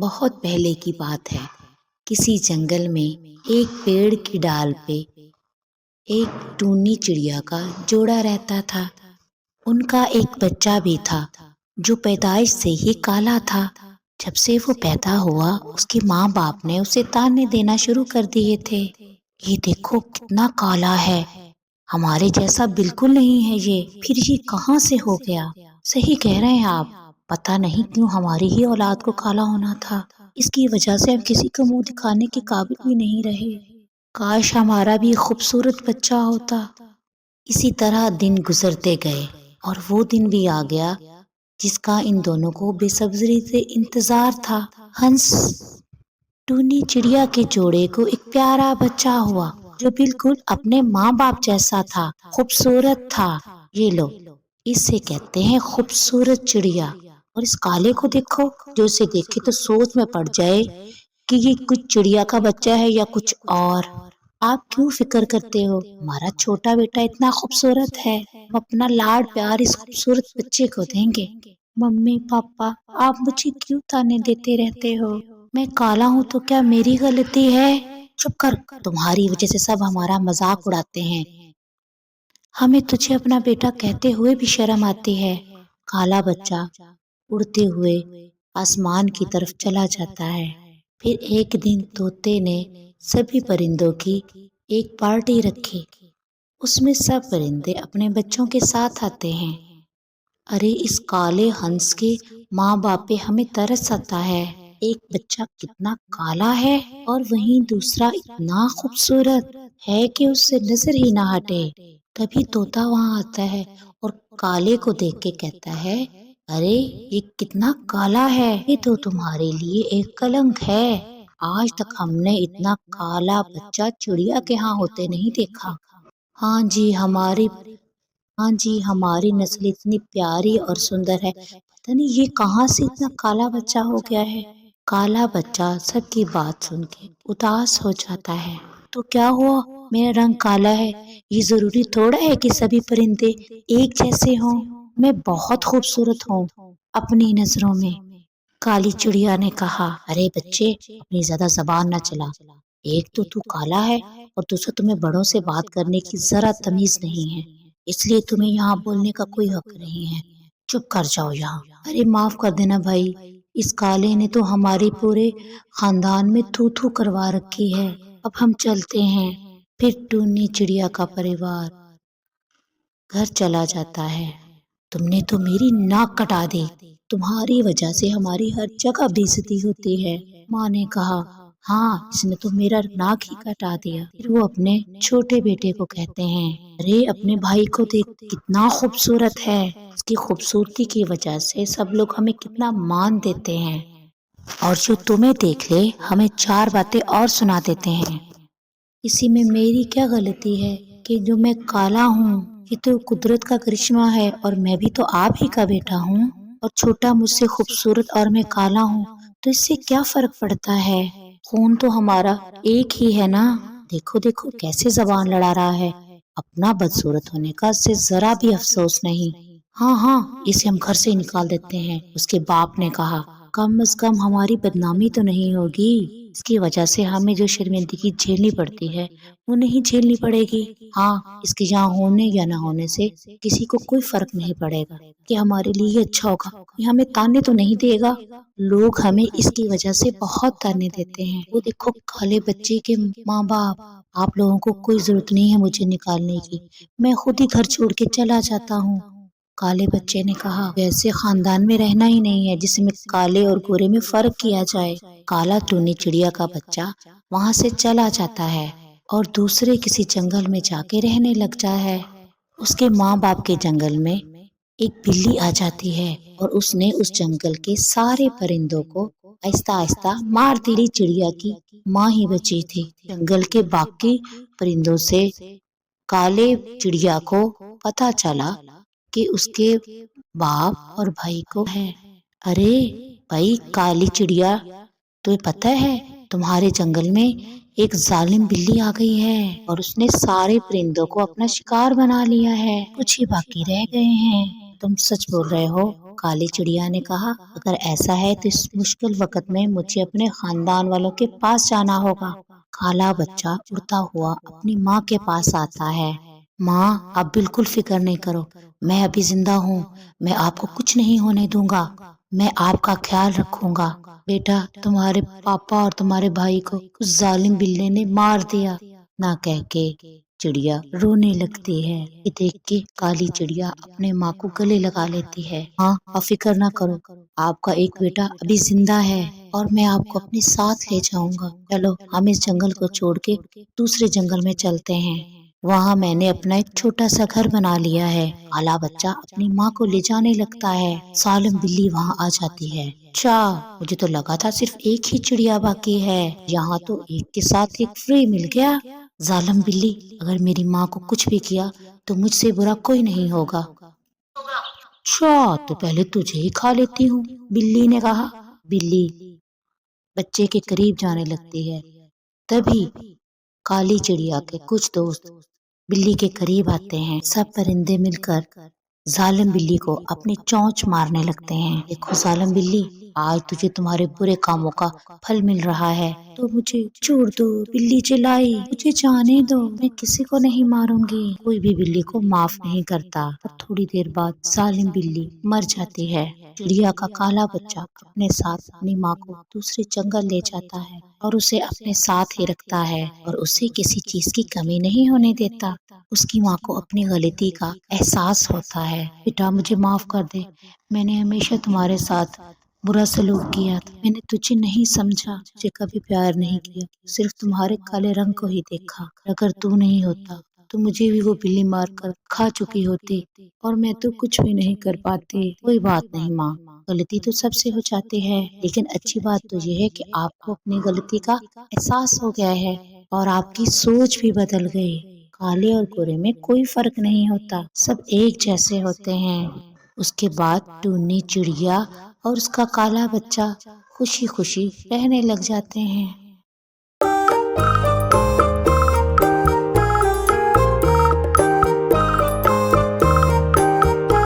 بہت پہلے کی بات ہے۔ کسی جنگل میں ایک پیڑ کی ڈال پہ ایک ٹونی چڑیا کا جوڑا رہتا تھا۔ ان کا ایک بچہ بھی تھا جو پیدائش سے ہی کالا تھا۔ جب سے وہ پیدا ہوا اس کے ماں باپ نے اسے تانے دینا شروع کر دیے تھے۔ یہ دیکھو کتنا کالا ہے، ہمارے جیسا بالکل نہیں ہے یہ، پھر یہ کہاں سے ہو گیا؟ صحیح کہہ رہے ہیں آپ، پتہ نہیں کیوں ہماری ہی اولاد کو کالا ہونا تھا۔ اس کی وجہ سے ہم کسی کو منہ دکھانے کے قابل بھی نہیں رہے۔ کاش ہمارا بھی خوبصورت بچہ ہوتا۔ اسی طرح دن گزرتے گئے اور وہ دن بھی آ گیا جس کا ان دونوں کو بے صبری سے انتظار تھا۔ ہنس ٹونی چڑیا کے جوڑے کو ایک پیارا بچہ ہوا جو بالکل اپنے ماں باپ جیسا تھا، خوبصورت تھا۔ یہ لو، اسے کہتے ہیں خوبصورت چڑیا۔ اور اس کالے کو دیکھو، جو اسے دیکھے تو سوچ میں پڑ جائے کہ یہ کچھ چڑیا کا بچہ ہے یا کچھ اور۔ آپ کیوں فکر کرتے ہو؟ ہمارا چھوٹا بیٹا اتنا خوبصورت ہے، ہم اپنا لاڈ پیار اس خوبصورت بچے کو دیں گے۔ ممی پاپا، آپ مجھے کیوں تانے دیتے رہتے ہو؟ میں کالا ہوں تو کیا میری غلطی ہے؟ چپ کر، تمہاری وجہ سے سب ہمارا مذاق اڑاتے ہیں۔ ہمیں تجھے اپنا بیٹا کہتے ہوئے بھی شرم آتی ہے۔ کالا بچہ اڑتے ہوئے آسمان کی طرف چلا جاتا ہے۔ پھر ایک دن طوطے نے سبھی پرندوں کی ایک پارٹی رکھی۔ اس میں سب پرندے اپنے بچوں کے ساتھ آتے ہیں۔ ارے اس کالے ہنس کے ماں باپ پہ ہمیں ترس آتا ہے۔ ایک بچہ کتنا کالا ہے اور وہیں دوسرا اتنا خوبصورت ہے کہ اس سے نظر ہی نہ ہٹے۔ تبھی طوطا وہاں آتا ہے اور کالے کو دیکھ کے کہتا ہے، ارے یہ کتنا کالا ہے، یہ تو تمہارے لیے ایک کلنک ہے۔ آج تک ہم نے اتنا کالا بچہ چڑیا کے ہاں ہوتے نہیں دیکھا۔ ہاں جی ہماری نسل اتنی پیاری اور سندر ہے، پتہ نہیں یہ کہاں سے اتنا کالا بچہ ہو گیا ہے۔ کالا بچہ سب کی بات سن کے اداس ہو جاتا ہے۔ تو کیا ہوا؟ میرا رنگ کالا ہے، یہ ضروری تھوڑا ہے کہ سبھی پرندے ایک جیسے ہوں۔ میں بہت خوبصورت ہوں اپنی نظروں میں۔ کالی چڑیا نے کہا، ارے بچے اپنی زیادہ زبان نہ چلا، ایک تو کالا ہے اور دوسرا تمہیں بڑوں سے بات کرنے کی ذرا تمیز نہیں ہے، اس لیے تمہیں یہاں بولنے کا کوئی حق نہیں ہے، چپ کر جاؤ یہاں۔ ارے معاف کر دینا بھائی، اس کالے نے تو ہمارے پورے خاندان میں تھو تھو کروا رکھی ہے، اب ہم چلتے ہیں۔ پھر ٹونی چڑیا کا پریوار گھر چلا جاتا ہے۔ تم نے تو میری ناک کٹا دی، تمہاری وجہ سے ہماری ہر جگہ بے عزتی ہوتی ہے۔ ماں نے کہا، ہاں اس نے تو میرا ناک ہی کٹا دیا۔ پھر وہ اپنے چھوٹے بیٹے کو کہتے ہیں، ارے اپنے بھائی کو دیکھ کتنا خوبصورت ہے، اس کی خوبصورتی کی وجہ سے سب لوگ ہمیں کتنا مان دیتے ہیں، اور جو تمہیں دیکھ لے ہمیں چار باتیں اور سنا دیتے ہیں۔ اسی میں میری کیا غلطی ہے کہ جو میں کالا ہوں؟ یہ تو قدرت کا کرشمہ ہے، اور میں بھی تو آپ ہی کا بیٹا ہوں، اور چھوٹا مجھ سے خوبصورت اور میں کالا ہوں تو اس سے کیا فرق پڑتا ہے؟ خون تو ہمارا ایک ہی ہے نا۔ دیکھو دیکھو کیسے زبان لڑا رہا ہے، اپنا بدصورت ہونے کا اسے ذرا بھی افسوس نہیں۔ ہاں ہاں اسے ہم گھر سے نکال دیتے ہیں، اس کے باپ نے کہا۔ کم از کم ہماری بدنامی تو نہیں ہوگی، اس کی وجہ سے ہمیں جو شرمندگی جھیلنی پڑتی ہے وہ نہیں جھیلنی پڑے گی۔ ہاں اس کے یہاں ہونے یا نہ ہونے سے کسی کو کوئی فرق نہیں پڑے گا، کہ ہمارے لیے اچھا ہوگا، یہ ہمیں تانے تو نہیں دے گا۔ لوگ ہمیں اس کی وجہ سے بہت تانے دیتے ہیں۔ وہ دیکھو کالے بچے کے ماں باپ، آپ لوگوں کو کوئی ضرورت نہیں ہے مجھے نکالنے کی، میں خود ہی گھر چھوڑ کے چلا جاتا ہوں۔ کالے بچے نے کہا، ویسے خاندان میں رہنا ہی نہیں ہے جس میں کالے اور گورے میں فرق کیا جائے۔ کالا ٹونی چڑیا کا بچہ وہاں سے چلا جاتا ہے اور دوسرے کسی جنگل میں جا کے رہنے لگ جاتا ہے۔ اس کے ماں باپ کے جنگل میں ایک بلی آ جاتی ہے اور اس نے اس جنگل کے سارے پرندوں کو آہستہ آہستہ مار دی۔ چڑیا کی ماں ہی بچی تھی۔ جنگل کے باقی پرندوں سے کالے چڑیا کو پتا چلا کہ اس کے باپ اور بھائی کو ہے۔ ارے بھائی کالی چڑیا، تمہیں پتہ ہے تمہارے جنگل میں ایک ظالم بلی آ گئی ہے اور اس نے سارے پرندوں کو اپنا شکار بنا لیا ہے، کچھ ہی باقی رہ گئے ہیں۔ تم سچ بول رہے ہو؟ کالی چڑیا نے کہا اگر ایسا ہے تو اس مشکل وقت میں مجھے اپنے خاندان والوں کے پاس جانا ہوگا۔ کالا بچہ اڑتا ہوا اپنی ماں کے پاس آتا ہے۔ ماں آپ بالکل فکر نہیں کرو، میں ابھی زندہ ہوں، میں آپ کو کچھ نہیں ہونے دوں گا، میں آپ کا خیال رکھوں گا۔ بیٹا تمہارے پاپا اور تمہارے بھائی کو اس ظالم بلے نے مار دیا، نہ کہہ کے چڑیا رونے لگتی ہے۔ یہ دیکھ کے کالی چڑیا اپنے ماں کو گلے لگا لیتی ہے۔ ہاں آپ فکر نہ کرو، آپ کا ایک بیٹا ابھی زندہ ہے اور میں آپ کو اپنے ساتھ لے جاؤں گا۔ چلو ہم اس جنگل کو چھوڑ کے دوسرے جنگل میں چلتے ہیں، وہاں میں نے اپنا ایک چھوٹا سا گھر بنا لیا ہے۔ کالا بچہ اپنی ماں کو لے جانے لگتا ہے، ظالم بلی وہاں آ جاتی ہے۔ اچھا مجھے تو لگا تھا صرف ایک ہی چڑیا باقی ہے، یہاں تو ایک کے ساتھ ایک فری مل گیا۔ ظالم بلی اگر میری ماں کو کچھ بھی کیا تو مجھ سے برا کوئی نہیں ہوگا۔ اچھا تو پہلے تجھے ہی کھا لیتی ہوں، بلی نے کہا۔ بلی بچے کے قریب جانے لگتی ہے، تبھی کالی چڑیا کے کچھ دوست بلی کے قریب آتے ہیں۔ سب پرندے مل کر ظالم بلی کو اپنی چونچ مارنے لگتے ہیں۔ دیکھو ظالم بلی، آج تجھے تمہارے برے کاموں کا پھل مل رہا ہے، تو مجھے چھوڑ دو۔ بلی چلائی، مجھے جانے دو، میں کسی کو نہیں ماروں گی۔ کوئی بھی بلی کو معاف نہیں کرتا۔ اور تھوڑی دیر بعد ظالم بلی مر جاتی ہے۔ چڑیا کا کالا بچہ اپنے ساتھ اپنی ماں کو دوسرے جنگل لے جاتا ہے اور اسے اپنے ساتھ ہی رکھتا ہے اور اسے کسی چیز کی کمی نہیں ہونے دیتا۔ اس کی ماں کو اپنی غلطی کا احساس ہوتا ہے۔ بیٹا مجھے معاف کر دے، میں نے ہمیشہ تمہارے ساتھ برا سلوک کیا تھا، میں نے تجھے نہیں سمجھا، مجھے کبھی پیار نہیں کیا، صرف تمہارے کالے رنگ کو ہی دیکھا۔ اگر تو نہیں ہوتا تو مجھے بھی وہ بلی مار کر کھا چکی ہوتی اور میں تو کچھ بھی نہیں کر پاتی۔ کوئی بات نہیں ماں، غلطی تو سب سے ہو جاتی ہے، لیکن اچھی بات تو یہ ہے کہ آپ کو اپنی غلطی کا احساس ہو گیا ہے اور آپ کی سوچ بھی بدل گئی۔ کالے اور گورے میں کوئی فرق نہیں ہوتا، سب ایک جیسے ہوتے ہیں۔ اس کے بعد ٹونی چڑیا اور اس کا کالا بچہ خوشی خوشی رہنے لگ جاتے ہیں۔